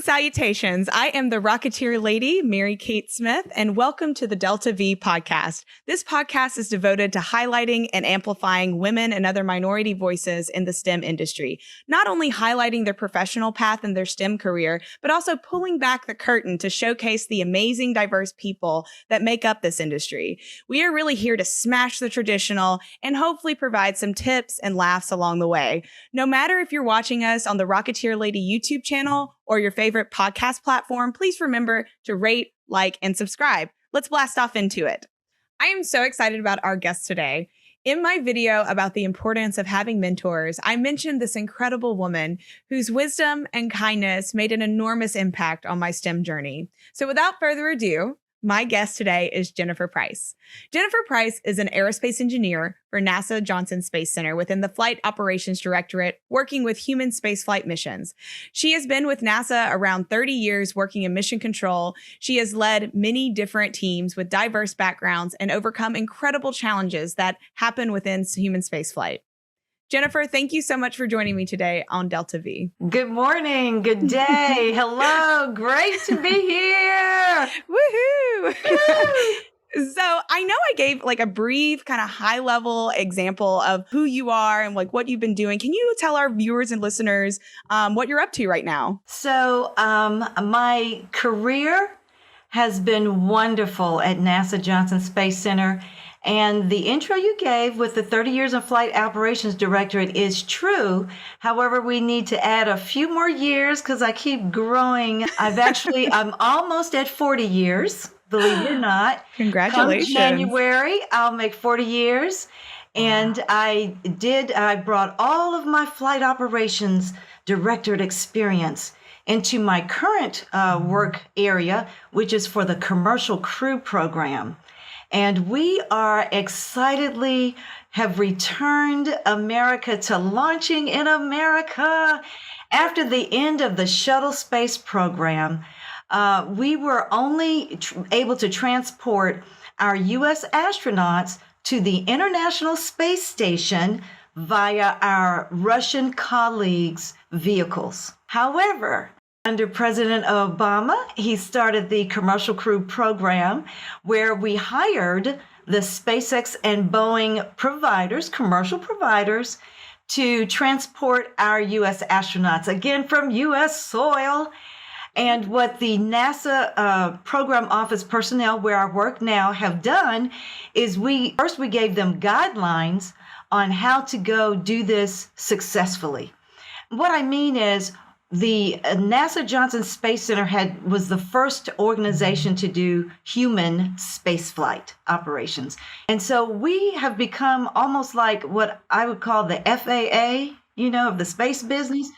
and salutations. I am the Rocketeer Lady, Mary Kate Smith, and welcome to the DeltaV podcast. This podcast is devoted to highlighting and amplifying women and other minority voices in the STEM industry, not only highlighting their professional path in their STEM career, but also pulling back the curtain to showcase the amazing, diverse people that make up this industry. We are really here to smash the traditional and hopefully provide some tips and laughs along the way. No matter if you're watching us on the Rocketeer Lady YouTube channel or your favorite podcast platform, please remember to rate, like, and subscribe. Let's blast off into it. I am so excited about our guest today. In my video about the importance of having mentors, I mentioned this incredible woman whose wisdom and kindness made an enormous impact on my STEM journey. So without further ado, my guest today is Jennifer Price. Jennifer Price is an aerospace engineer for NASA Johnson Space Center within the Flight Operations Directorate, working with human spaceflight missions. She has been with NASA around 30 years working in mission control. She has led many different teams with diverse backgrounds and overcome incredible challenges that happen within human spaceflight. Jennifer, thank you so much for joining me today on DeltaV. Good morning. Good day. Hello. Great to be here. Woohoo! So I know I gave like a brief kind of high level example of who you are and like what you've been doing. Can you tell our viewers and listeners what you're up to right now? So my career has been wonderful at NASA Johnson Space Center. And the intro you gave with the 30 years in Flight Operations Directorate is true. However, we need to add a few more years because I keep growing. I'm almost at 40 years, believe it or not. Congratulations. Come January, I'll make 40 years. And I brought all of my Flight Operations Directorate experience into my current work area, which is for the Commercial Crew Program. And we are excitedly have returned America to launching in America. After the end of the shuttle space program, we were only able to transport our U.S. astronauts to the International Space Station via our Russian colleagues' vehicles. However, under President Obama, he started the Commercial Crew Program, where we hired the SpaceX and Boeing providers, commercial providers, to transport our U.S. astronauts, again, from U.S. soil. And what the NASA program office personnel where I work now have done is we gave them guidelines on how to go do this successfully. What I mean is, the NASA Johnson Space Center was the first organization to do human spaceflight operations. And so we have become almost like what I would call the FAA, of the space business,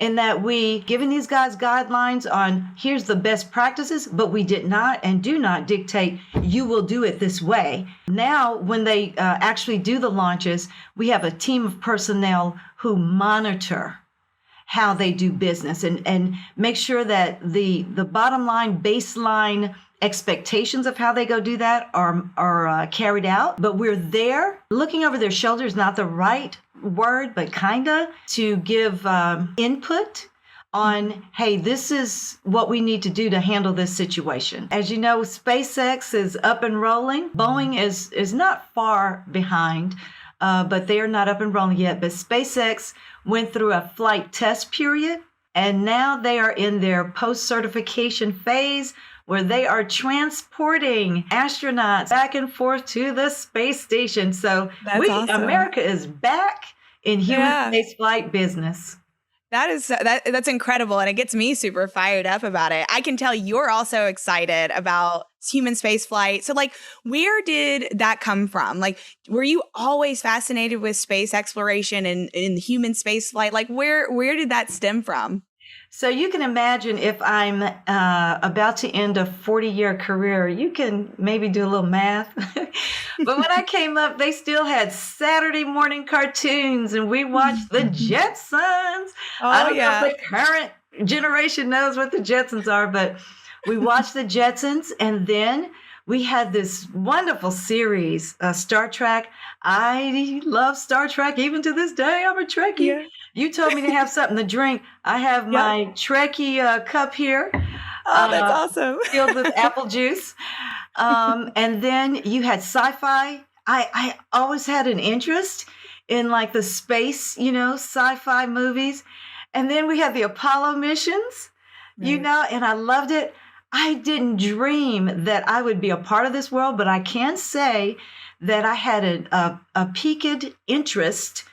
in that we given these guys guidelines on here's the best practices, but we did not and do not dictate you will do it this way. Now, when they actually do the launches, we have a team of personnel who monitor how they do business and make sure that the bottom line, baseline expectations of how they go do that are carried out. But we're there. Looking over their shoulder is not the right word, but kinda to give input on, hey, this is what we need to do to handle this situation. As you know, SpaceX is up and rolling. Boeing is not far behind, but they are not up and rolling yet. But SpaceX went through a flight test period, and now they are in their post-certification phase where they are transporting astronauts back and forth to the space station. So awesome. America is back in human space flight business. That's incredible. And it gets me super fired up about it. I can tell you're also excited about human space flight. So like, where did that come from? Like, were you always fascinated with space exploration and human space flight? Like, where did that stem from? So you can imagine if I'm about to end a 40-year career, you can maybe do a little math. But when I came up, they still had Saturday morning cartoons, and we watched the Jetsons. I don't know if the current generation knows what the Jetsons are, but we watched the Jetsons, and then we had this wonderful series, Star Trek. I love Star Trek. Even to this day, I'm a Trekkie. Yeah. You told me to have something to drink. I have my Trekkie cup here. Oh, that's awesome. Filled with apple juice. And then you had sci-fi. I always had an interest in like the space, sci-fi movies. And then we had the Apollo missions, and I loved it. I didn't dream that I would be a part of this world, but I can say that I had a piqued interest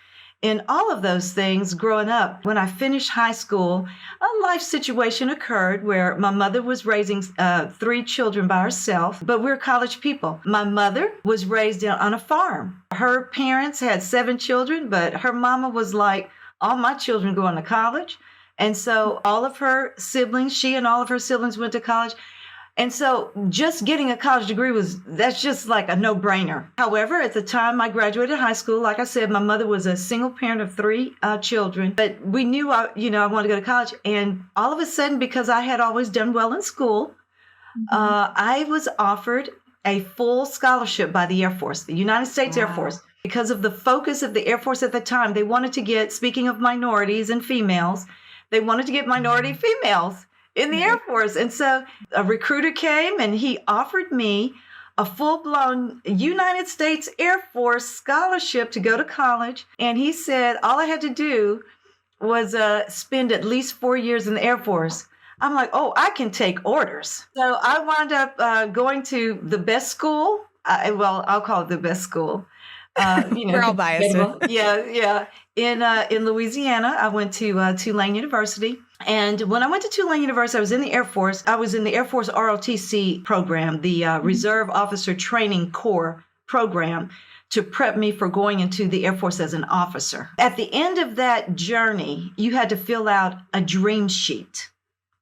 in all of those things growing up. When I finished high school, a life situation occurred where my mother was raising 3 children by herself, but we're college people. My mother was raised on a farm. Her parents had 7 children, but her mama was like, all my children going to college. And so all of her siblings, she and all of her siblings went to college. And so just getting a college degree that's just like a no-brainer. However, at the time I graduated high school, like I said, my mother was a single parent of 3 children, but we knew, I wanted to go to college. And all of a sudden, because I had always done well in school, I was offered a full scholarship by the Air Force, the United States Air Force. Because of the focus of the Air Force at the time, they wanted to get, speaking of minorities and females, they wanted to get minority females in the Air Force. And so a recruiter came and he offered me a full-blown United States Air Force scholarship to go to college. And he said all I had to do was spend at least 4 years in the Air Force. I'm like, oh, I can take orders. So I wound up going to the best school. I'll call it the best school. We're all biased. Yeah. In Louisiana, I went to Tulane University. And when I went to Tulane University, I was in the Air Force. I was in the Air Force ROTC program, the Reserve Officer Training Corps program, to prep me for going into the Air Force as an officer. At the end of that journey, you had to fill out a dream sheet.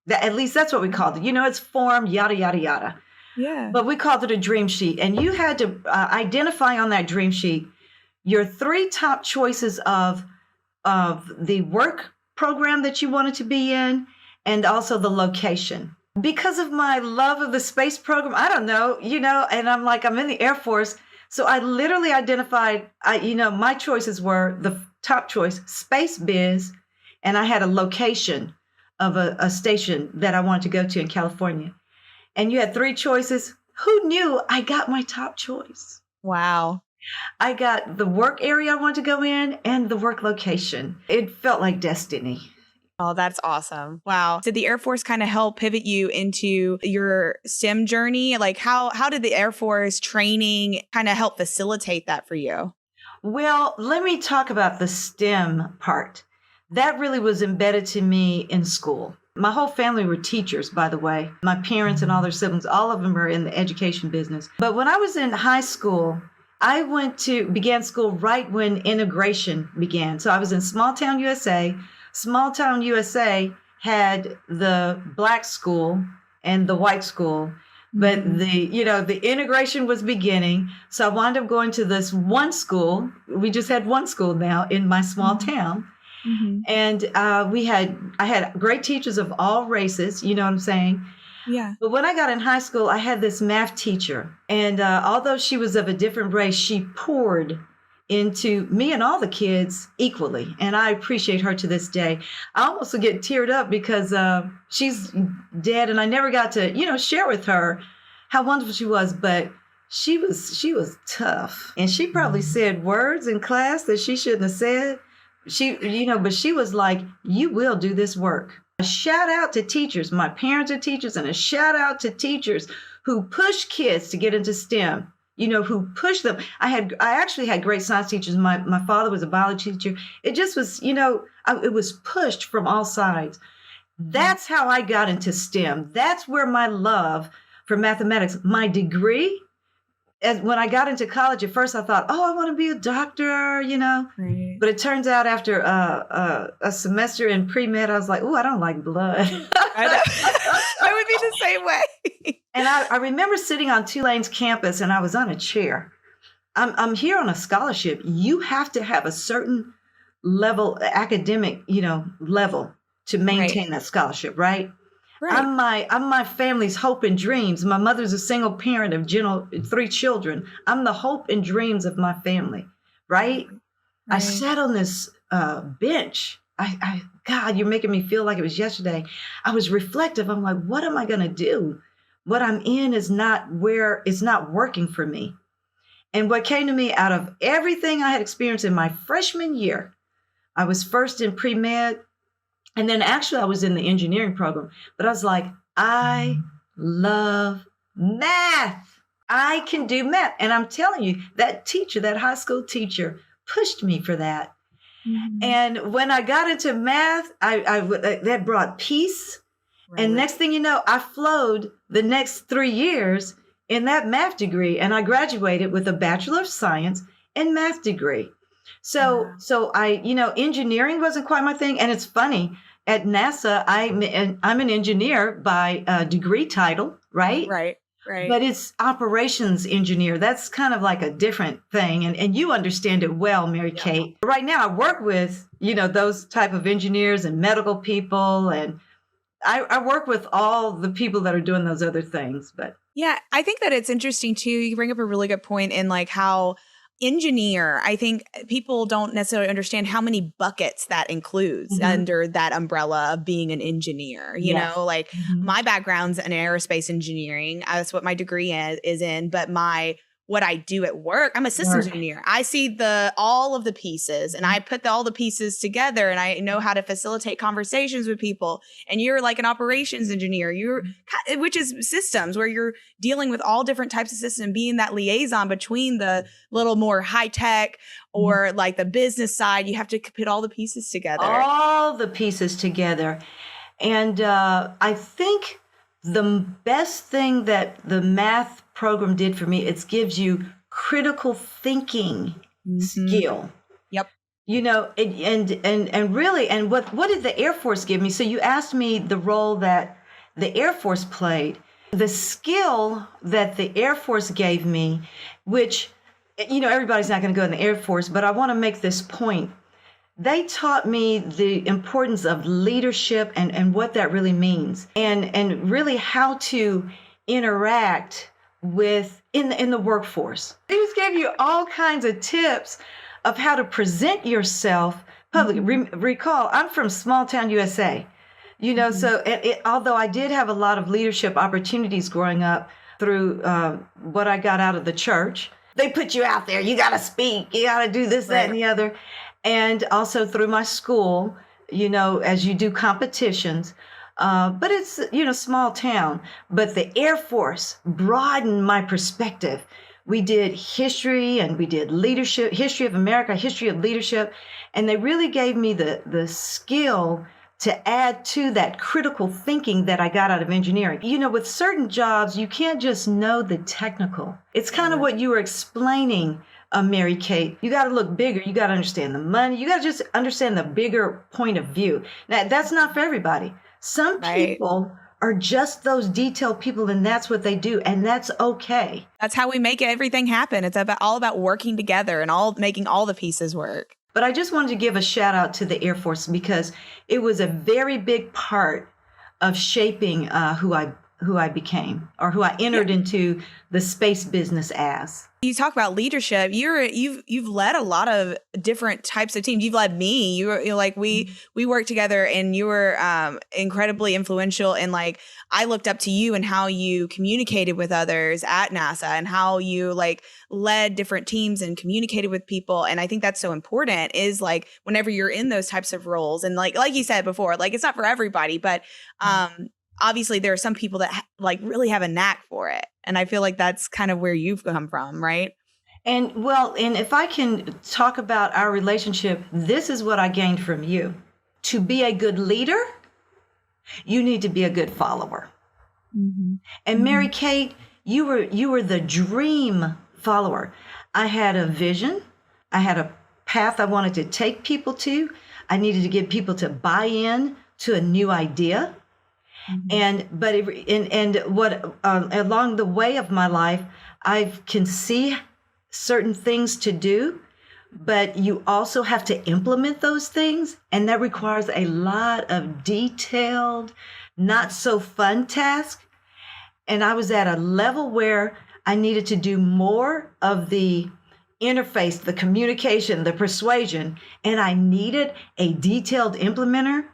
At least that's what we called it. It's form, yada, yada, yada. Yeah. But we called it a dream sheet. And you had to identify on that dream sheet your 3 top choices of the work program that you wanted to be in, and also the location. Because of my love of the space program, I don't know, and I'm in the Air Force. So I literally identified, my choices were the top choice, space biz, and I had a location of a station that I wanted to go to in California. And you had 3 choices. Who knew I got my top choice? Wow. I got the work area I wanted to go in and the work location. It felt like destiny. Oh, that's awesome. Wow. Did the Air Force kind of help pivot you into your STEM journey? Like how did the Air Force training kind of help facilitate that for you? Well, let me talk about the STEM part. That really was embedded to me in school. My whole family were teachers, by the way. My parents and all their siblings, all of them are in the education business. But when I was in high school, I began school right when integration began. So I was in small town USA. Small town USA had the black school and the white school, but the integration was beginning. So I wound up going to this one school. We just had one school now in my small town. Mm-hmm. And I had great teachers of all races, you know what I'm saying? Yeah. But when I got in high school, I had this math teacher. And although she was of a different race, she poured into me and all the kids equally. And I appreciate her to this day. I almost get teared up because she's dead and I never got to, share with her how wonderful she was. But she was tough. And she probably said words in class that she shouldn't have said. But she was like, you will do this work. A shout out to teachers. My parents are teachers, and a shout out to teachers who push kids to get into STEM, who push them. I actually had great science teachers. My father was a biology teacher. It just was, it was pushed from all sides. That's how I got into STEM. That's where my love for mathematics, my degree. When I got into college, at first I thought, I want to be a doctor, Right. But it turns out after a semester in pre-med, I was like, I don't like blood. I would be the same way. And I remember sitting on Tulane's campus and I was on a chair. I'm here on a scholarship. You have to have a certain level, academic, level to maintain that scholarship, right? Right. I'm my family's hope and dreams. My mother's a single parent of 3 children. I'm the hope and dreams of my family, right? I sat on this bench. God, you're making me feel like it was yesterday. I was reflective. I'm like, what am I going to do? What I'm in is not working for me. And what came to me out of everything I had experienced in my freshman year, I was first in pre-med, and then actually I was in the engineering program. But I was like, I love math. I can do math. And I'm telling you, that teacher, that high school teacher, pushed me for that. Mm-hmm. And when I got into math, that brought peace. Right. And next thing you know, I flowed the next 3 years in that math degree, and I graduated with a Bachelor of Science in math degree. So engineering wasn't quite my thing. And it's funny, at NASA, I'm an engineer by degree title, right? Right. But it's operations engineer. That's kind of like a different thing. And you understand it well, Mary Kate. Right now, I work with, those type of engineers and medical people. And I work with all the people that are doing those other things. But yeah, I think that it's interesting, too. You bring up a really good point in like how engineer, I think people don't necessarily understand how many buckets that includes under that umbrella of being an engineer. You know, like my background's in aerospace engineering. That's what my degree is in. But what I do at work, I'm a systems engineer. I see all of the pieces, and I put all the pieces together, and I know how to facilitate conversations with people. And you're like an operations engineer, which is systems, where you're dealing with all different types of systems, being that liaison between the little more high tech or like the business side. You have to put all the pieces together. All the pieces together. And I think the best thing that the math program did for me, it gives you critical thinking skill. Yep. And really, and what did the Air Force give me? So you asked me the role that the Air Force played. The skill that the Air Force gave me, which, everybody's not going to go in the Air Force, but I want to make this point. They taught me the importance of leadership and what that really means, and really how to interact with in the workforce. They just gave you all kinds of tips of how to present yourself publicly. Recall, I'm from small town USA, so although I did have a lot of leadership opportunities growing up through what I got out of the church. They put you out there. You got to speak. You got to do this, that, and the other. And also through my school, as you do competitions. But it's, small town. But the Air Force broadened my perspective. We did history, and we did leadership, history of America, history of leadership. And they really gave me the skill to add to that critical thinking that I got out of engineering. With certain jobs, you can't just know the technical. It's kind of what you were explaining, Mary Kate. You got to look bigger. You got to understand the money. You got to just understand the bigger point of view. Now, that's not for everybody. Some people are just those detailed people, and that's what they do, and that's okay. That's how we make everything happen. It's all about working together and making all the pieces work. But I just wanted to give a shout out to the Air Force because it was a very big part of shaping who I became, or who I entered into the space business as. You talk about leadership. You've led a lot of different types of teams. You've led me. You're like we worked together, and you were incredibly influential. And like I looked up to you and how you communicated with others at NASA, and how you like led different teams and communicated with people. And I think that's so important. Is like whenever you're in those types of roles, and like you said before, like it's not for everybody, but obviously there are some people that like really have a knack for it. And I feel like that's kind of where you've come from, right? And if I can talk about our relationship, this is what I gained from you. To be a good leader, you need to be a good follower. And Mary Kate, you were the dream follower. I had a vision. I had a path I wanted to take people to. I needed to get people to buy in to a new idea. And along the way of my life, I can see certain things to do, but you also have to implement those things. And that requires a lot of detailed not so fun task. And I was at a level where I needed to do more of the interface, the communication, the persuasion, and I needed a detailed implementer.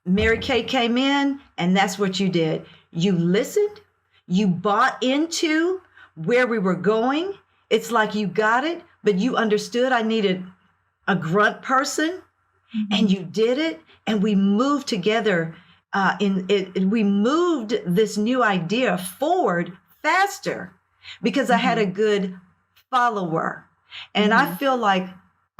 Mary Kate came in, and that's what you did. You listened, you bought into where we were going. It's like you got it, but you understood I needed a grunt person, and you did it, and we moved together. We moved this new idea forward faster because I had a good follower. And I feel like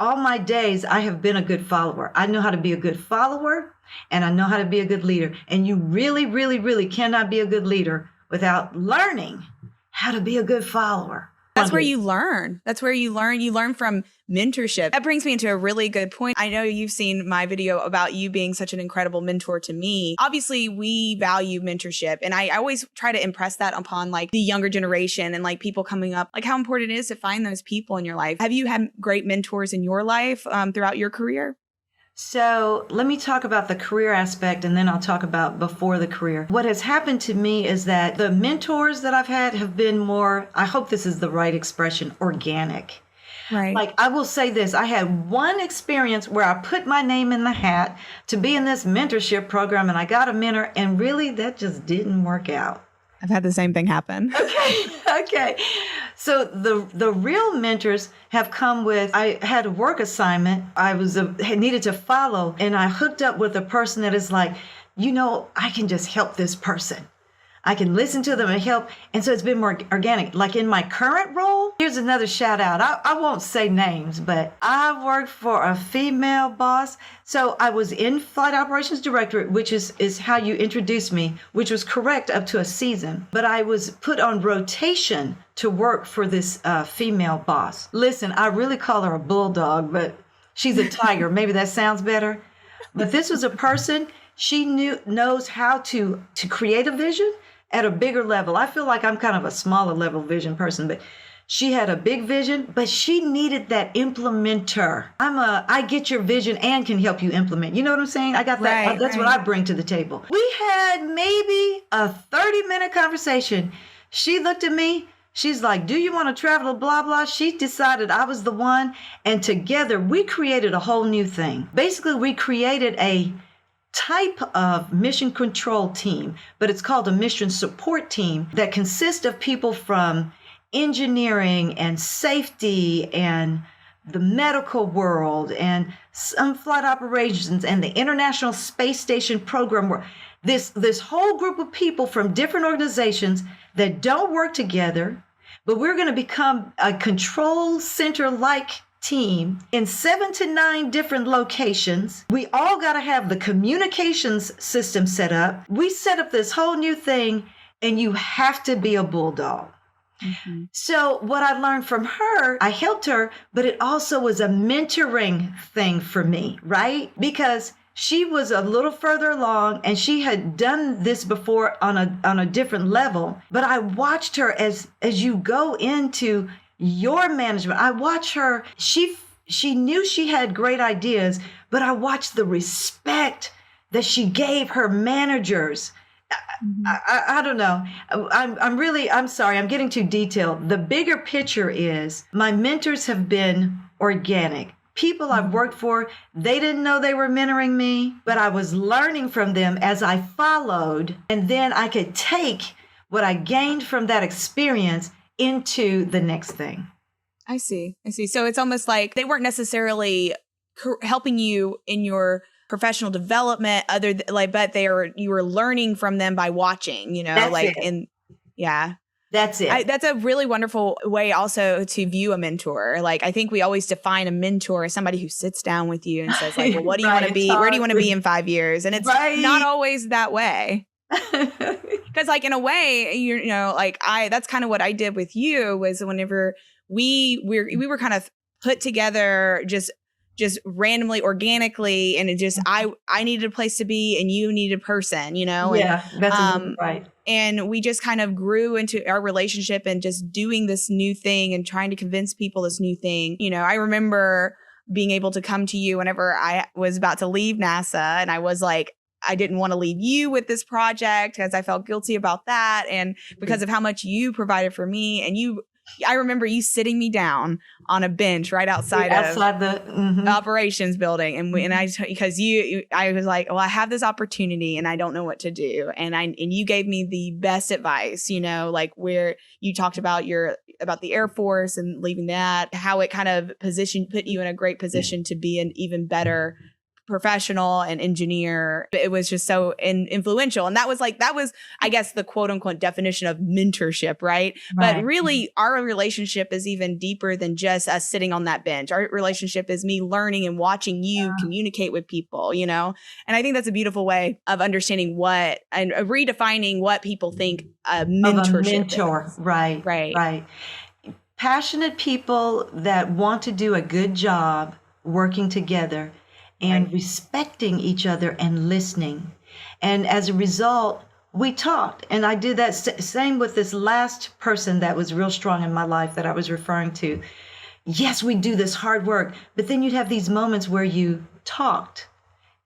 all my days I have been a good follower. I know how to be a good follower, and I know how to be a good leader. And you really, really, really cannot be a good leader without learning how to be a good follower. That's where you learn. That's where you learn. You learn from mentorship. That brings me into a really good point. I know you've seen my video about you being such an incredible mentor to me. Obviously, we value mentorship. And I always try to impress that upon like the younger generation and like people coming up, like how important it is to find those people in your life. Have you had great mentors in your life throughout your career? So let me talk about the career aspect, and then I'll talk about before the career. What has happened to me is that the mentors that I've had have been more, I hope this is the right expression, organic. Right. Like I will say this, I had one experience where I put my name in the hat to be in this mentorship program, and I got a mentor, and really that just didn't work out. I've had the same thing happen. Okay. So the real mentors have come with, I had a work assignment I needed to follow, and I hooked up with a person that is like, I can just help this person. I can listen to them and help. And so it's been more organic. Like in my current role, here's another shout out. I won't say names, but I worked for a female boss. So I was in Flight Operations Directorate, which is how you introduced me, which was correct up to a season. But I was put on rotation to work for this female boss. Listen, I really call her a bulldog, but she's a tiger. Maybe that sounds better. But this was a person, she knows how to create a vision at a bigger level. I feel like I'm kind of a smaller level vision person, but she had a big vision, but she needed that implementer. I get your vision and can help you implement. You know what I'm saying? I got that. Right, that's right. what I bring to the table. We had maybe a 30-minute conversation. She looked at me. She's like, do you want to travel to blah, blah? She decided I was the one. And together we created a whole new thing. Basically, we created a type of mission control team, but it's called a mission support team that consists of people from engineering and safety and the medical world and some flight operations and the International Space Station program. This whole group of people from different organizations that don't work together, but we're going to become a control center-like team in 7 to 9 different locations. We all got to have the communications system set up. We set up this whole new thing, and you have to be a bulldog. Mm-hmm. So what I learned from her, I helped her, but it also was a mentoring thing for me, right? Because she was a little further along and she had done this before on a different level. But I watched her as you go into your management. I watched her. She knew she had great ideas, but I watched the respect that she gave her managers. Mm-hmm. I don't know. I'm sorry. I'm getting too detailed. The bigger picture is my mentors have been organic. People I've worked for, they didn't know they were mentoring me, but I was learning from them as I followed. And then I could take what I gained from that experience into the next thing. I see. So it's almost like they weren't necessarily helping you in your professional development, but you were learning from them by watching. That's it. That's a really wonderful way also to view a mentor. Like, I think we always define a mentor as somebody who sits down with you and says, like, well, what do you want to be? Where do you want to be in 5 years? And it's not always that way. Because like in a way, that's kind of what I did with you was whenever we were kind of put together just randomly, organically, and it just I needed a place to be and you needed a person, Yeah, that's right. And we just kind of grew into our relationship and just doing this new thing and trying to convince people this new thing. I remember being able to come to you whenever I was about to leave NASA, and I was like, I didn't want to leave you with this project because I felt guilty about that. And because of how much you provided for me. And I remember you sitting me down on a bench right outside the operations building. And because I was like, well, I have this opportunity and I don't know what to do. And you gave me the best advice, like where you talked about the Air Force and leaving that, how it kind of put you in a great position to be an even better professional and engineer. It was just so influential. And that was, I guess, the quote unquote definition of mentorship, right? But really, our relationship is even deeper than just us sitting on that bench. Our relationship is me learning and watching you communicate with people, And I think that's a beautiful way of understanding and redefining what people think a mentor is. Right. Passionate people that want to do a good job working together and respecting each other and listening. And as a result, we talked. And I did that same with this last person that was real strong in my life that I was referring to. Yes, we do this hard work, but then you'd have these moments where you talked.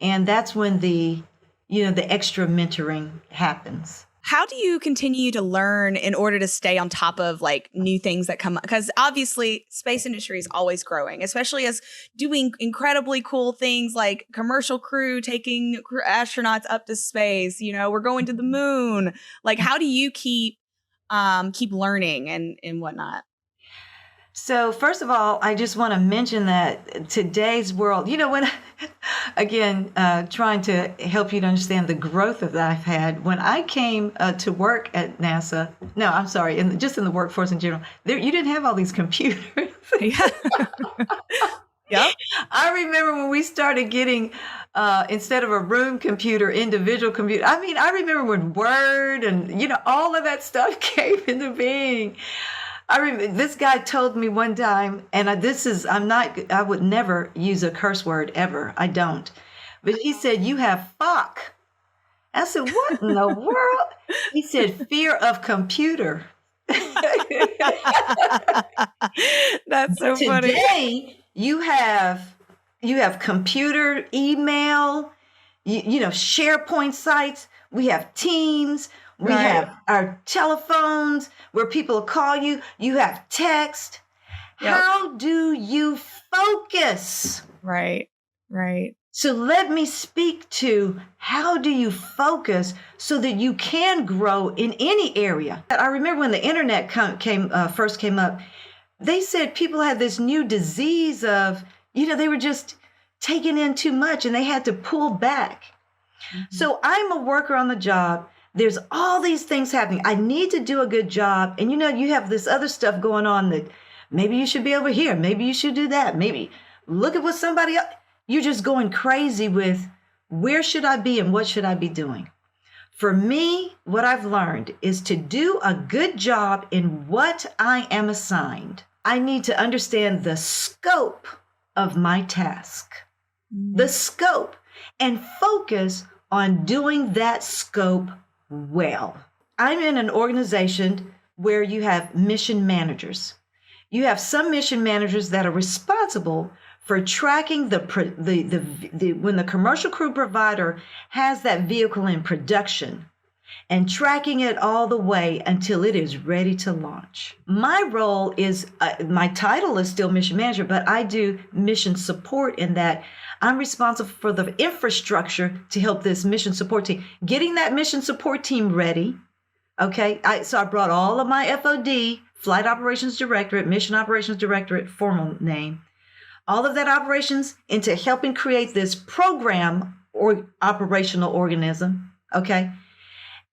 And that's when the extra mentoring happens. How do you continue to learn in order to stay on top of new things that come up? Because obviously space industry is always growing, especially as doing incredibly cool things like commercial crew taking astronauts up to space. We're going to the moon. How do you keep learning and whatnot? So first of all, I just want to mention that today's world, again, trying to help you to understand the growth that I've had. When I came to work at NASA, no, I'm sorry, just in the workforce in general, you didn't have all these computers. Yep. I remember when we started getting, instead of a room computer, individual computer. I remember when Word and, all of that stuff came into being. I remember this guy told me one time, and I would never use a curse word ever. I don't. But he said, "You have fuck." I said, "What in the world?" He said, "Fear of computer." That's so funny. Today, you have computer, email, SharePoint sites. We have Teams. We have our telephones where people call you. You have text. Yep. How do you focus? Right. So let me speak to how do you focus so that you can grow in any area. I remember when the internet first came up, they said people had this new disease of, they were just taking in too much and they had to pull back. Mm-hmm. So I'm a worker on the job. There's all these things happening. I need to do a good job. And you have this other stuff going on that maybe you should be over here. Maybe you should do that. Maybe look at what somebody else. You're just going crazy with where should I be and what should I be doing? For me, what I've learned is to do a good job in what I am assigned. I need to understand the scope of my task, the scope, and focus on doing that scope well. I'm in an organization where you have mission managers. You have some mission managers that are responsible for tracking when the commercial crew provider has that vehicle in production and tracking it all the way until it is ready to launch. My role is, my title is still mission manager, but I do mission support in that I'm responsible for the infrastructure to help this mission support team, getting that mission support team ready. Okay. So I brought all of my FOD, Flight Operations Directorate, Mission Operations Directorate, formal name, all of that operations into helping create this program or operational organism. Okay.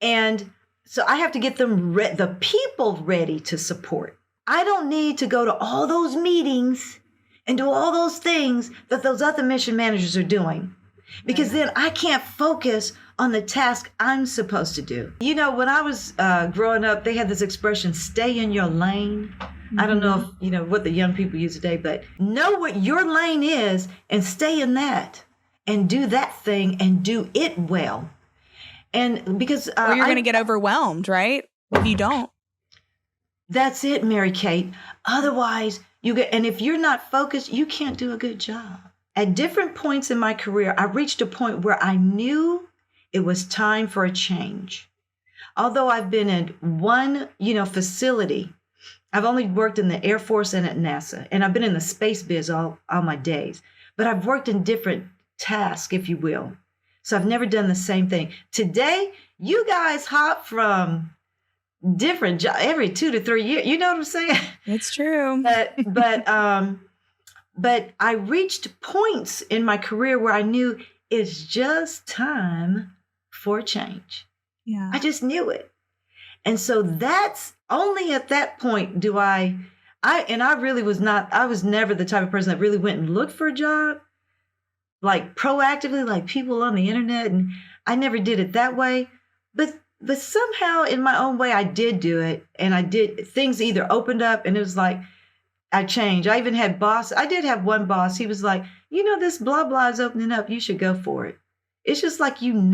And so I have to get them, the people ready to support. I don't need to go to all those meetings and do all those things that those other mission managers are doing, because then I can't focus on the task I'm supposed to do. When I was growing up, they had this expression, stay in your lane. Mm-hmm. I don't know if what the young people use today, but know what your lane is and stay in that and do that thing and do it well. And because or you're going to get overwhelmed, right? If you don't. That's it, Mary Kate. Otherwise, and if you're not focused, you can't do a good job. At different points in my career, I reached a point where I knew it was time for a change. Although I've been in one, facility, I've only worked in the Air Force and at NASA, and I've been in the space biz all my days. But I've worked in different tasks, if you will. So I've never done the same thing. Today, you guys hop from different jobs every 2 to 3 years. You know what I'm saying? It's true. But I reached points in my career where I knew it's just time for change. Yeah. I just knew it. And so that's only at that point do I was never the type of person that really went and looked for a job, like proactively, like people on the internet. And I never did it that way. But somehow in my own way, I did do it. And things either opened up and it was like, I changed. I even had I did have one boss. He was like, this blah, blah is opening up. You should go for it. It's just like, when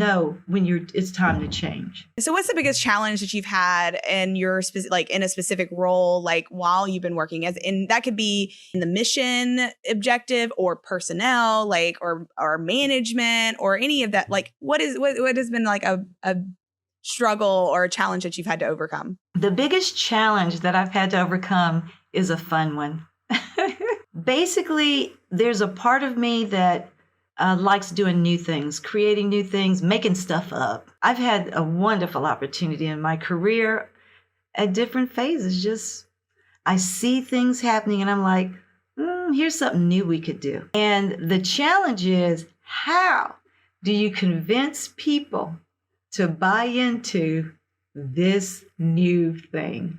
it's time to change. So what's the biggest challenge that you've had in your in a specific role, like while you've been working and that could be in the mission objective or personnel, like, or management or any of that? Like what has been like a struggle or a challenge that you've had to overcome? The biggest challenge that I've had to overcome is a fun one. Basically, there's a part of me that likes doing new things, creating new things, making stuff up. I've had a wonderful opportunity in my career at different phases. Just, I see things happening and I'm like, here's something new we could do. And the challenge is, how do you convince people to buy into this new thing?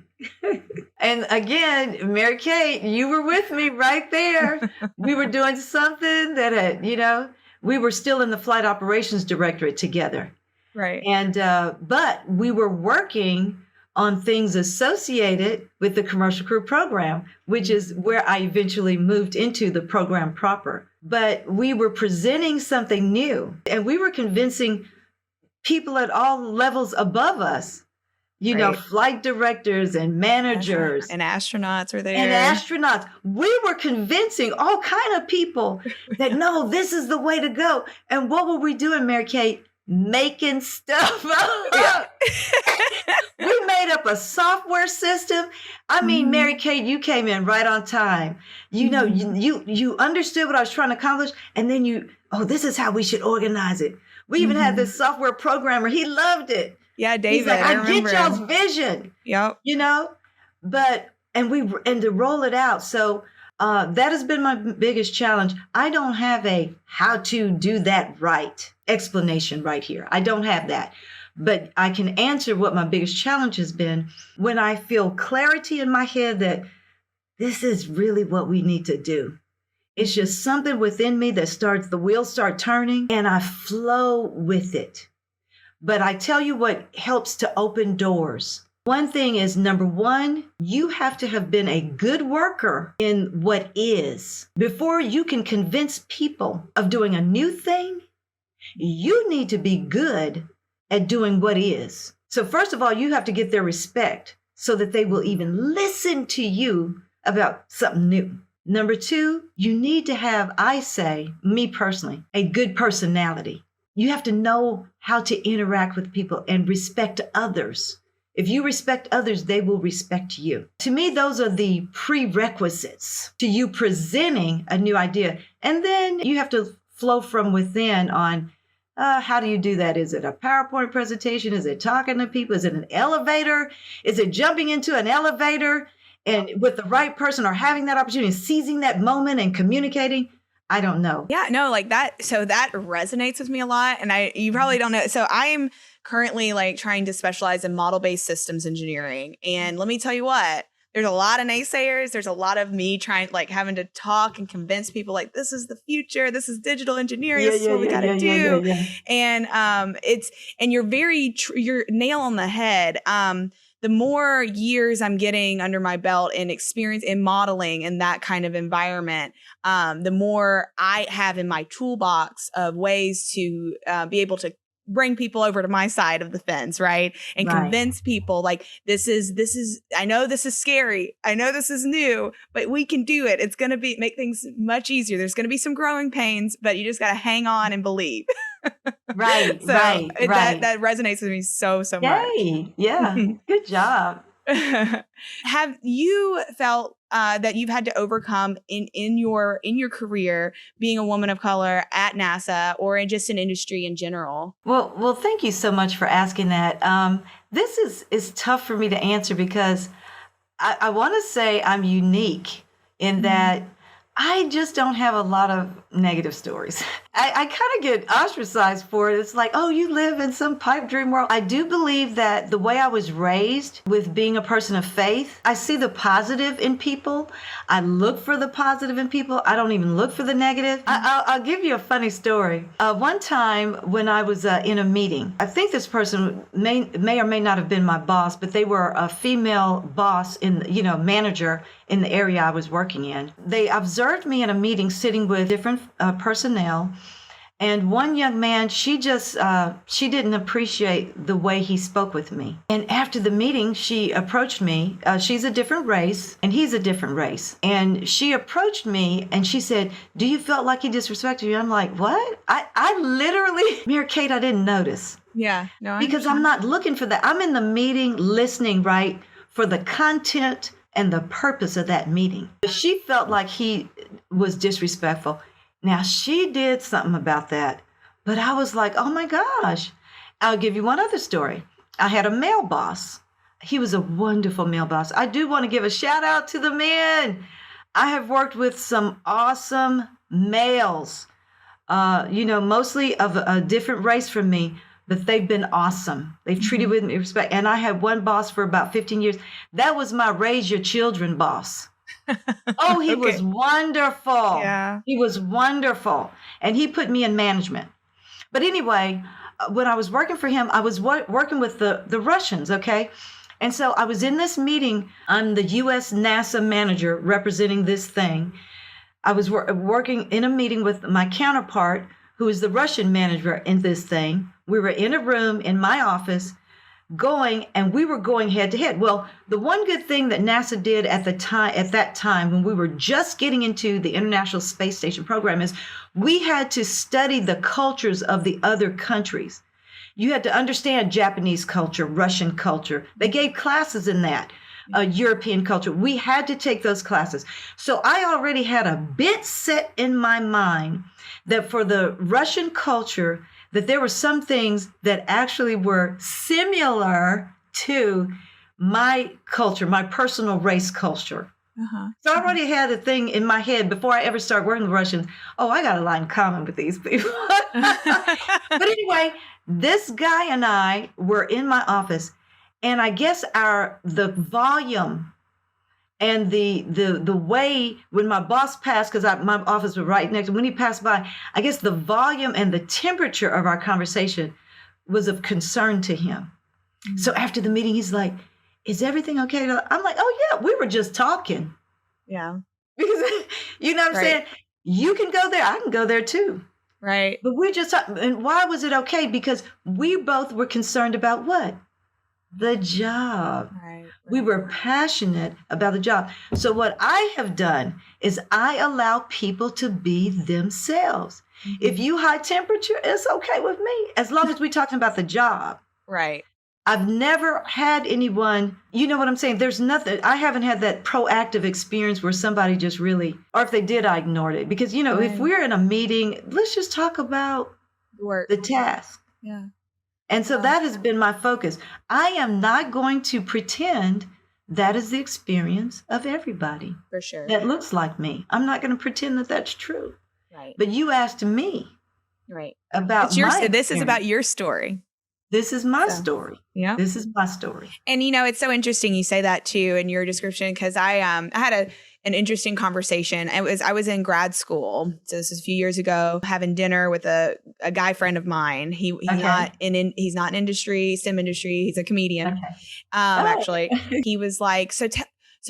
And again, Mary Kate, you were with me right there. We were doing something that had, we were still in the Flight Operations Directorate together. Right. And, but we were working on things associated with the Commercial Crew Program, which is where I eventually moved into the program proper. But we were presenting something new and we were convincing people at all levels above us. Right. Flight directors and managers. And astronauts were there. And astronauts. We were convincing all kind of people that, no, this is the way to go. And what were we doing, Mary Kate? Making stuff up. We made up a software system. I mean, Mary Kate, you came in right on time. You understood what I was trying to accomplish. And then this is how we should organize it. We even had this software programmer. He loved it. Yeah, David. He's like, I get y'all's him. vision. Yep. And to roll it out. So that has been my biggest challenge. I don't have a how to do that right explanation right here. I don't have that. But I can answer what my biggest challenge has been when I feel clarity in my head that this is really what we need to do. It's just something within me that the wheels start turning and I flow with it. But I tell you what helps to open doors. One thing is, number one, you have to have been a good worker in what is. Before you can convince people of doing a new thing, you need to be good at doing what is. So first of all, you have to get their respect so that they will even listen to you about something new. Number two, you need to have, I say, me personally, a good personality. You have to know how to interact with people and respect others. If you respect others, they will respect you. To me, those are the prerequisites to you presenting a new idea. And then you have to flow from within on how do you do that? Is it a PowerPoint presentation? Is it talking to people? Is it an elevator? Is it jumping into an elevator and with the right person or having that opportunity, seizing that moment and communicating? I don't know. Yeah, no, like that. So that resonates with me a lot. And you probably don't know. So I'm currently like trying to specialize in model-based systems engineering. And let me tell you what, there's a lot of naysayers. There's a lot of me having to talk and convince people like, this is the future. This is digital engineering. This is what we got to do. And and you're nail on the head. The more years I'm getting under my belt and experience in modeling in that kind of environment, the more I have in my toolbox of ways to be able to bring people over to my side of the fence, right? And convince people like, this is, I know this is scary. I know this is new, but we can do it. It's going to make things much easier. There's going to be some growing pains, but you just got to hang on and believe. Right, So right, right. that resonates with me so much. Yay. Yeah. Good job. Have you felt that you've had to overcome in your career being a woman of color at NASA or in just an industry in general? Well, thank you so much for asking that. This is tough for me to answer because I want to say I'm unique in that I just don't have a lot of negative stories. I kind of get ostracized for it. It's like, oh, you live in some pipe dream world. I do believe that the way I was raised with being a person of faith, I see the positive in people. I look for the positive in people. I don't even look for the negative. I'll give you a funny story. One time when I was in a meeting, I think this person may or may not have been my boss, but they were a female boss manager in the area I was working in. They observed me in a meeting sitting with different personnel. And one young man, she didn't appreciate the way he spoke with me. And after the meeting, she approached me. She's a different race and he's a different race. And she approached me and she said, do you feel like he disrespected you? I'm like, what? I literally, Mary Kate, I didn't notice. Yeah. No, because I'm not looking for that. I'm in the meeting listening, right, for the content and the purpose of that meeting. She felt like he was disrespectful. Now, she did something about that, but I was like, oh my gosh. I'll give you one other story. I had a male boss. He was a wonderful male boss. I do want to give a shout out to the men. I have worked with some awesome males, mostly of a different race from me, but they've been awesome. They've treated with me respect. And I had one boss for about 15 years. That was my raise your children boss. Oh, he was wonderful. Yeah. He was wonderful. And he put me in management. But anyway, when I was working for him, I was working with the Russians, okay? And so I was in this meeting. I'm the U.S. NASA manager representing this thing. I was working in a meeting with my counterpart, who is the Russian manager in this thing. We were in a room in my office and we were going head to head. Well, the one good thing that NASA did at that time when we were just getting into the International Space Station program is we had to study the cultures of the other countries. You had to understand Japanese culture, Russian culture. They gave classes in that, European culture. We had to take those classes. So I already had a bit set in my mind that for the Russian culture, that there were some things that actually were similar to my culture, my personal race culture. So I already had a thing in my head before I ever started working with Russians. Oh, I got a lot in common with these people. But anyway, this guy and I were in my office, and I guess the volume and the way when my boss passed, because my office was right next to him, when he passed by, I guess the volume and the temperature of our conversation was of concern to him. Mm-hmm. So after the meeting, he's like, is everything okay? I'm like, oh yeah, we were just talking. Yeah. Because you know what I'm saying? You can go there, I can go there too. Right. But we're just talking. And why was it okay? Because we both were concerned about what? The job. Right. We were passionate about the job. So what I have done is I allow people to be themselves. Mm-hmm. If you high temperature, it's okay with me, as long as we're talking about the job. Right. I've never had anyone, you know what I'm saying? There's nothing, I haven't had that proactive experience where somebody just really, or if they did, I ignored it. Because, if we're in a meeting, let's just talk about work, the task. Yeah. And so that has been my focus. I am not going to pretend that is the experience of everybody. For sure. That looks like me. I'm not going to pretend that that's true. Right. But you asked me. Right. About this is about your story. This is my story. Yeah. This is my story. And, it's so interesting you say that too in your description, because I had an interesting conversation. I was in grad school. So this is a few years ago, having dinner with a guy friend of mine. He's not in industry, STEM industry. He's a comedian. Okay. Actually, he was like, so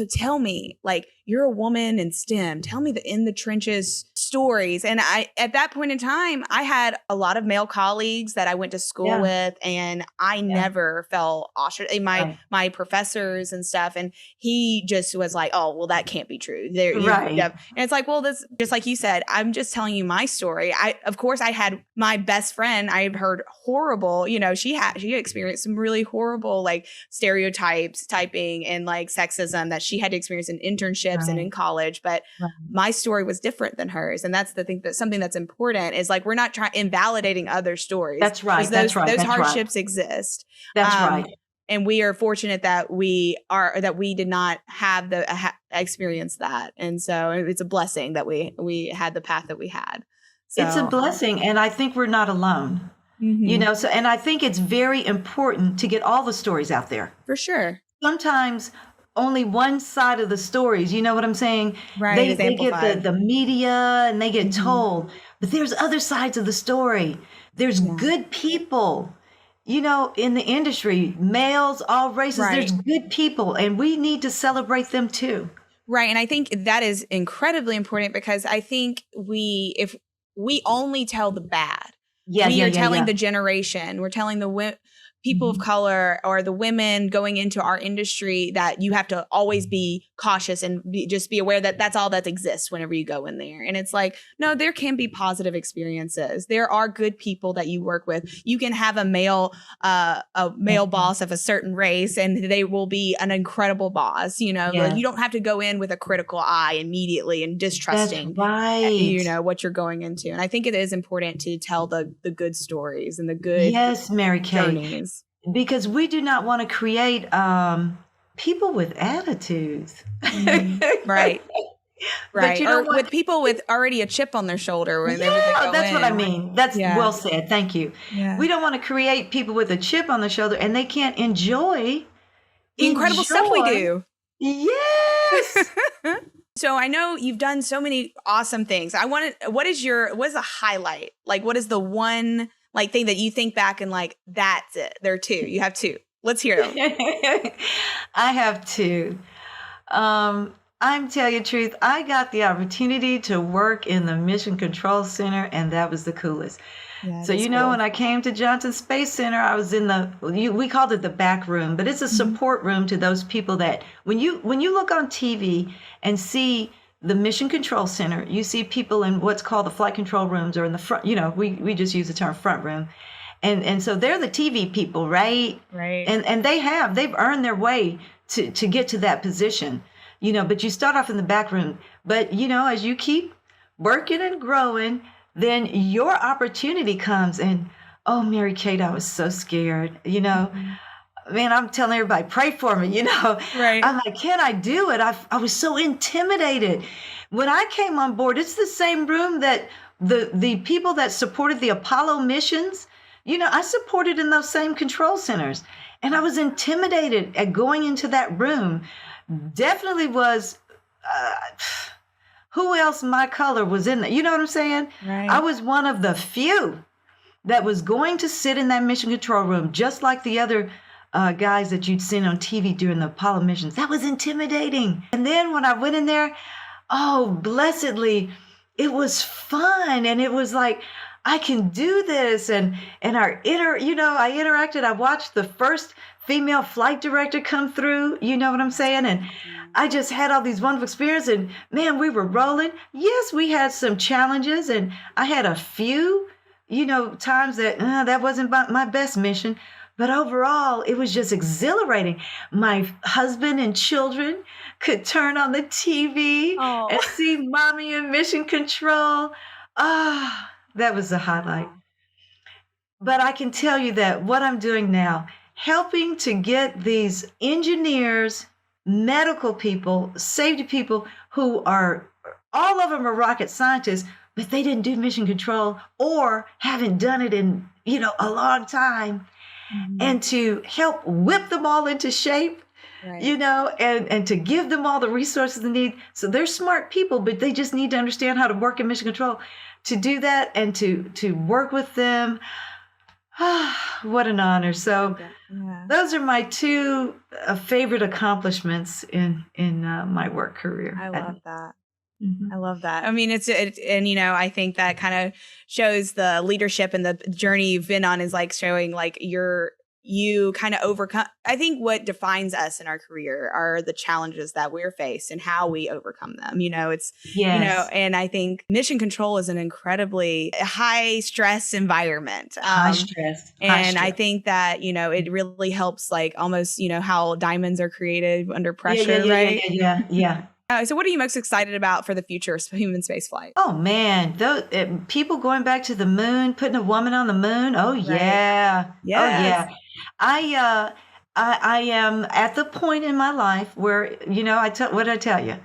tell me, like, you're a woman in STEM. Tell me the in the trenches stories. And at that point in time, I had a lot of male colleagues that I went to school with, and I never felt ostracized. My professors and stuff, and he just was like, "Oh, well, that can't be true." And it's like, well, this, just like you said, I'm just telling you my story. Of course, I had my best friend. I had heard horrible, she experienced some really horrible like stereotypes, typing, and like sexism that she had to experience in internships and in college. But my story was different than hers. And that's the thing, that something that's important is like, we're not invalidating other stories. That's right. Those hardships exist. That's right. And we are fortunate that we did not have experience that. And so it's a blessing that we had the path that we had. So, it's a blessing. And I think we're not alone, and I think it's very important to get all the stories out there. For sure. Sometimes only one side of the stories, you know what I'm saying? Right. They get the media and they get told, but there's other sides of the story. There's good people, in the industry, males, all races, there's good people, and we need to celebrate them too. Right. And I think that is incredibly important, because I think if we only tell the bad, we are telling the generation, we're telling the people of color or the women going into our industry that you have to always be cautious and just be aware that that's all that exists whenever you go in there. And it's like, no, there can be positive experiences. There are good people that you work with. You can have a male boss of a certain race, and they will be an incredible boss. Like, you don't have to go in with a critical eye immediately and distrusting, what you're going into. And I think it is important to tell the good stories and the good Mary Kate. journeys. Because we do not want to create people with attitudes. Right. But or with people with already a chip on their shoulder. That's what I mean. That's well said. Thank you. Yeah. We don't want to create people with a chip on their shoulder and they can't enjoy the incredible stuff we do. Yes. So I know you've done so many awesome things. What is a highlight? Like, what is the one thing that you think back and like, that's it? There are two. You have two. Let's hear them. I have two. I'm telling you the truth. I got the opportunity to work in the Mission Control Center, and that was the coolest. Yeah, so, cool. When I came to Johnson Space Center, I was in we called it the back room, but it's a support room to those people that when you look on TV and see the Mission Control Center, you see people in what's called the flight control rooms, or in the front, we just use the term front room. And so they're the TV people, right? Right. And they've earned their way to get to that position, but you start off in the back room. But, as you keep working and growing, then your opportunity comes. And, oh, Mary Kate, I was so scared, Man, I'm telling everybody, pray for me, Right. I'm like, can I do it? I was so intimidated. When I came on board, it's the same room that the people that supported the Apollo missions, I supported in those same control centers. And I was intimidated at going into that room. Definitely was, who else my color was in there? You know what I'm saying? Right. I was one of the few that was going to sit in that mission control room, just like the other guys that you'd seen on TV during the Apollo missions. That was intimidating. And then when I went in there, oh, blessedly, it was fun. And it was like, I can do this. And I interacted. I watched the first female flight director come through, you know what I'm saying? And I just had all these wonderful experiences, and man, we were rolling. Yes, we had some challenges, and I had a few, times that wasn't my best mission. But overall, it was just exhilarating. My husband and children could turn on the TV and see mommy in mission control. That was the highlight. But I can tell you that what I'm doing now, helping to get these engineers, medical people, safety people who are, all of them are rocket scientists, but they didn't do mission control or haven't done it in, a long time. And to help whip them all into shape, right. And to give them all the resources they need. So they're smart people, but they just need to understand how to work in mission control. To do that and to work with them, what an honor. So Yeah. Those are my two favorite accomplishments in my work career. I love that. Mhm. I love that. I mean, and I think that kind of shows the leadership and the journey you've been on is like showing like you kind of overcome. I think what defines us in our career are the challenges that we're faced and how we overcome them. Yes. And I think mission control is an incredibly high stress environment. High stress. High And I stress. think that, it really helps like almost, how diamonds are created under Yeah, yeah, pressure, yeah, yeah, right? yeah, yeah, yeah. So what are you most excited about for the future of human spaceflight? Oh man, those people going back to the moon, putting a woman on the moon. Oh Right. yeah, oh Yes. yeah. I I am at the point in my life where what did I tell you?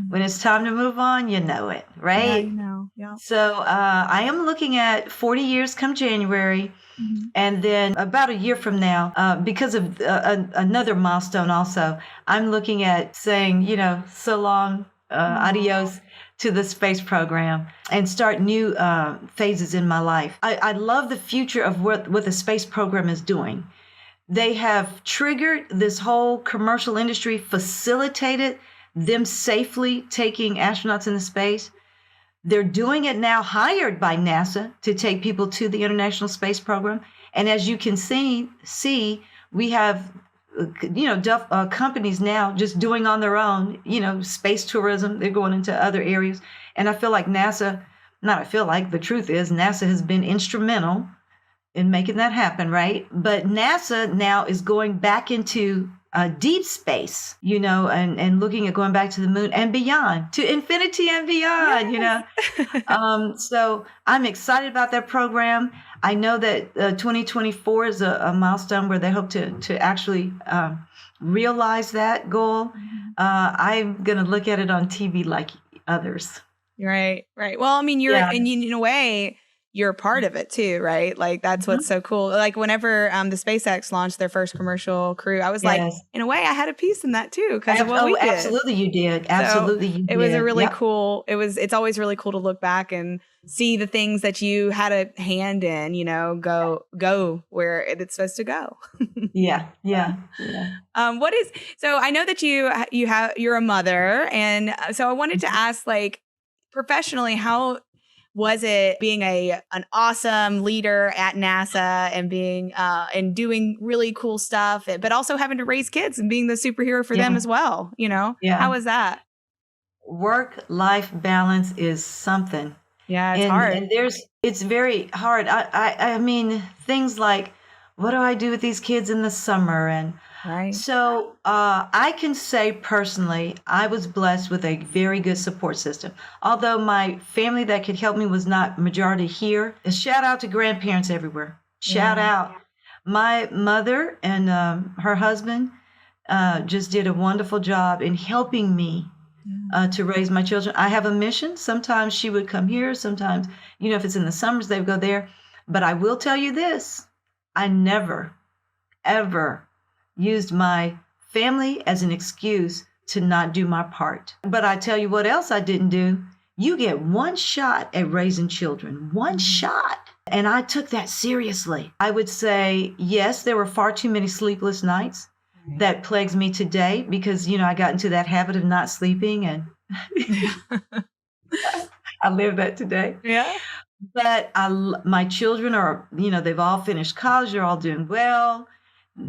When it's time to move on, you know it, Yeah, right? Yeah. So I am looking at 40 years come January. Mhm. And then about a year from now, because of another milestone also, I'm looking at saying, so long, adios to the space program and start new phases in my life. I love the future of what the space program is doing. They have triggered this whole commercial industry, facilitated them safely taking astronauts into space. They're doing it now, hired by NASA to take people to the International Space Program. And as you can see, we have, companies now just doing on their own, space tourism. They're going into other areas. And I feel like the truth is NASA has been instrumental in making that happen, right? But NASA now is going back into deep space, and looking at going back to the moon and beyond, to infinity and beyond, Yes. So I'm excited about that program. I know that 2024 is a milestone where they hope to actually realize that goal. I'm going to look at it on TV like others. Right. Well, I mean, in a way, you're a part of it too, right? Like that's what's so cool. Like whenever the SpaceX launched their first commercial crew, I was like, in a way, I had a piece in that too because of what we did. Absolutely, you did. Absolutely, you did. It was a really cool. It's always really cool to look back and see the things that you had a hand in. Go where it's supposed to go. Yeah. So I know that you're a mother, and so I wanted to ask, like, professionally, how was it being an awesome leader at NASA and being and doing really cool stuff, but also having to raise kids and being the superhero for them as well? How was that? Work-life balance is something. Yeah, it's hard. And it's very hard. I mean, things like, what do I do with these kids in the summer? And right. So I can say personally, I was blessed with a very good support system. Although my family that could help me was not majority here. A shout out to grandparents everywhere. Shout out. My mother and her husband just did a wonderful job in helping me to raise my children. I have a mission. Sometimes she would come here. Sometimes, if it's in the summers, they would go there. But I will tell you this. I never, ever used my family as an excuse to not do my part. But I tell you what else I didn't do. You get one shot at raising children, one shot. And I took that seriously. I would say, yes, there were far too many sleepless nights. That plagues me today because, I got into that habit of not sleeping and I live that today. Yeah. But my children are, they've all finished college. They're all doing well.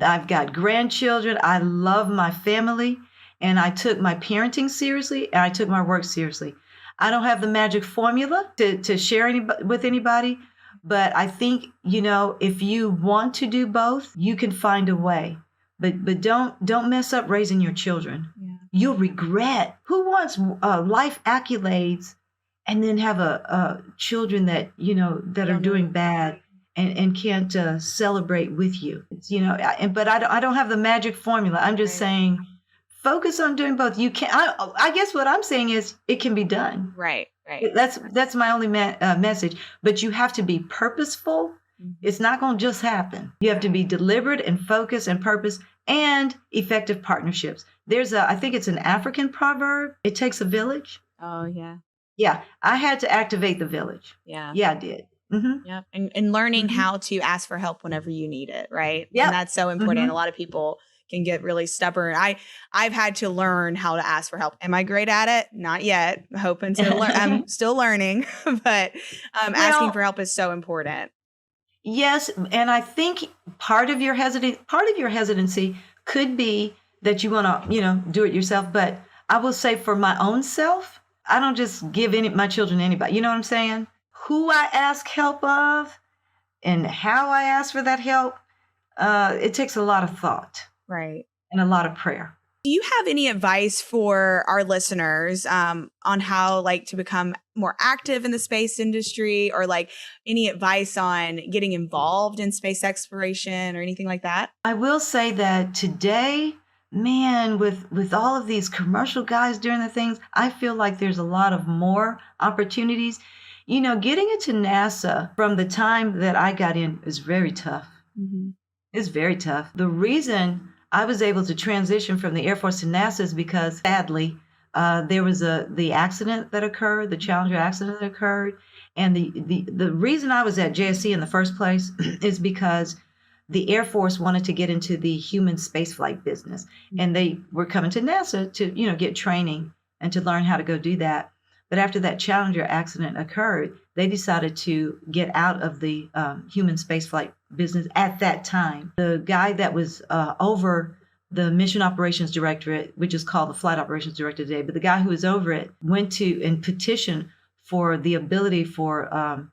I've got grandchildren. I love my family. And I took my parenting seriously and I took my work seriously. I don't have the magic formula to share with anybody. But I think, if you want to do both, you can find a way. But don't mess up raising your children. Yeah. You'll regret. Who wants life accolades and then have a children that that are doing bad and can't celebrate with you? But I don't have the magic formula. I'm just saying, focus on doing both. You can. I guess what I'm saying is it can be done. Right. That's my only message. But you have to be purposeful. It's not going to just happen. You have to be deliberate and focused and purpose and effective partnerships. I think it's an African proverb. It takes a village. Oh, yeah. Yeah. I had to activate the village. Yeah. Yeah, I did. Mm-hmm. Yeah. And learning Mm-hmm. how to ask for help whenever you need it. Right. And Yep. that's so important. A Mm-hmm. lot of people can get really stubborn. I've had to learn how to ask for help. Am I great at it? Not yet. Hoping to learn. I'm still learning, but asking Well, for help is so important. yes, and I think part of your hesitancy could be that you want to, do it yourself. But I will say for my own self, I don't just give my children to anybody. You know what I'm saying? Who I ask help of and how I ask for that help, it takes a lot of thought Right. and a lot of prayer. Do you have any advice for our listeners on how to become more active in the space industry, or any advice on getting involved in space exploration or anything like that? I will say that today, man, with all of these commercial guys doing the things, I feel like there's a lot of more opportunities. Getting into NASA from the time that I got in is very tough. Mm-hmm. It's very tough. The reason I was able to transition from the Air Force to NASA is because, sadly, there was the accident that occurred, the Challenger accident that occurred, and the reason I was at JSC in the first place is because the Air Force wanted to get into the human spaceflight business, and they were coming to NASA to get training and to learn how to go do that. But after that Challenger accident occurred, they decided to get out of the human spaceflight business at that time. The guy that was over the Mission Operations Directorate, which is called the Flight Operations Directorate today, but the guy who was over it went to and petitioned for the ability for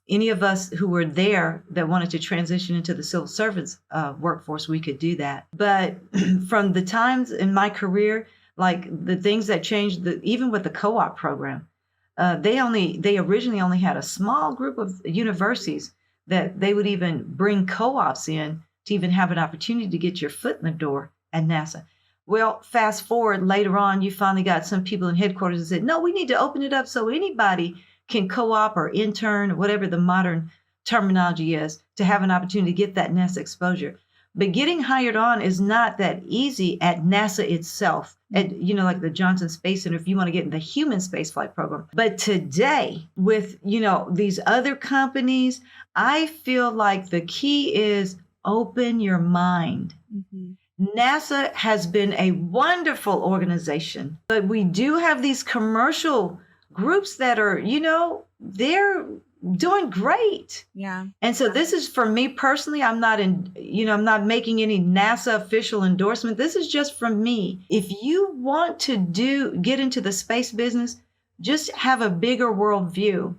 any of us who were there that wanted to transition into the civil service workforce, we could do that. But from the times in my career, the things that changed, even with the co-op program, they originally only had a small group of universities that they would even bring co-ops in to even have an opportunity to get your foot in the door at NASA. Well, fast forward later on, you finally got some people in headquarters that said, no, we need to open it up so anybody can co-op or intern, or whatever the modern terminology is, to have an opportunity to get that NASA exposure. But getting hired on is not that easy at NASA itself, at the Johnson Space Center, if you want to get in the human spaceflight program. But today, with these other companies, I feel like the key is open your mind. Mm-hmm. NASA has been a wonderful organization, but we do have these commercial groups that are, they're doing great. Yeah. And so this is for me personally. I'm not making any NASA official endorsement. This is just from me. If you want to get into the space business, just have a bigger world view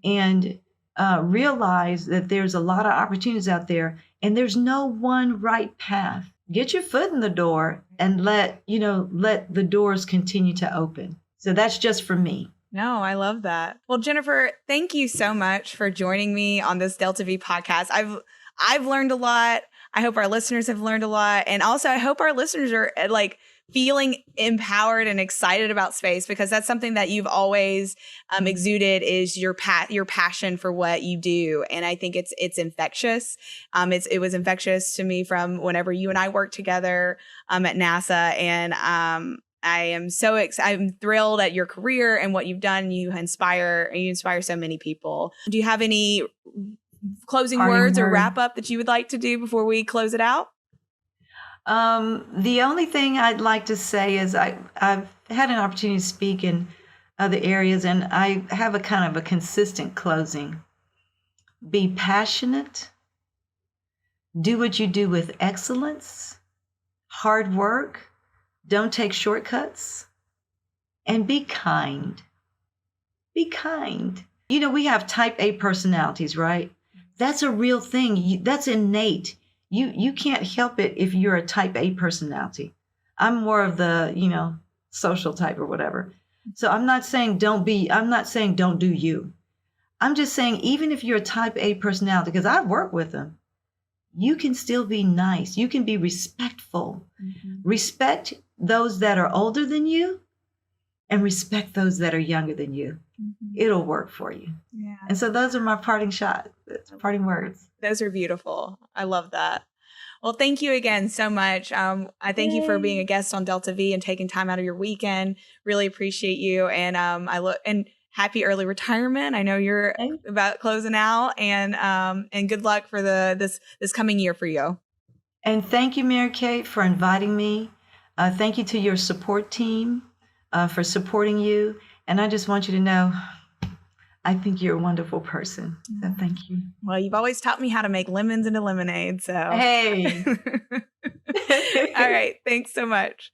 and realize that there's a lot of opportunities out there and there's no one right path. Get your foot in the door and let the doors continue to open. So that's just for me. No, I love that. Well, Jennifer, thank you so much for joining me on this DeltaV podcast. I've learned a lot. I hope our listeners have learned a lot. And also I hope our listeners are feeling empowered and excited about space, because that's something that you've always exuded, is your passion for what you do. And I think it's infectious. It was infectious to me from whenever you and I worked together at NASA. And I am I'm thrilled at your career and what you've done. You inspire so many people. Do you have any closing words or wrap up that you would like to do before we close it out? The only thing I'd like to say is I've had an opportunity to speak in other areas, and I have a kind of a consistent closing. Be passionate. Do what you do with excellence, hard work. Don't take shortcuts, and be kind. Be kind. We have type A personalities, right? That's a real thing. That's innate. You can't help it if you're a type A personality. I'm more of the, social type or whatever. So I'm not saying don't do you. I'm just saying, even if you're a type A personality, because I work with them, you can still be nice. You can be respectful. Mm-hmm. Respect those that are older than you and respect those that are younger than you. Mm-hmm. It'll work for you. Yeah. And so those are my parting words. Those are beautiful. I love that. Well, thank you again so much. I thank you for being a guest on DeltaV and taking time out of your weekend. Really appreciate you. And happy early retirement. I know you're about closing out, and good luck for this coming year for you. And thank you, Mary Kate, for inviting me. Thank you to your support team for supporting you. And I just want you to know, I think you're a wonderful person. So thank you. Well, you've always taught me how to make lemons into lemonade. So hey. All right. Thanks so much.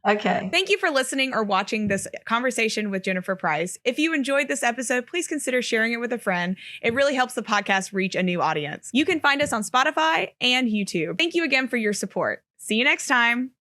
Okay. Thank you for listening or watching this conversation with Jennifer Price. If you enjoyed this episode, please consider sharing it with a friend. It really helps the podcast reach a new audience. You can find us on Spotify and YouTube. Thank you again for your support. See you next time.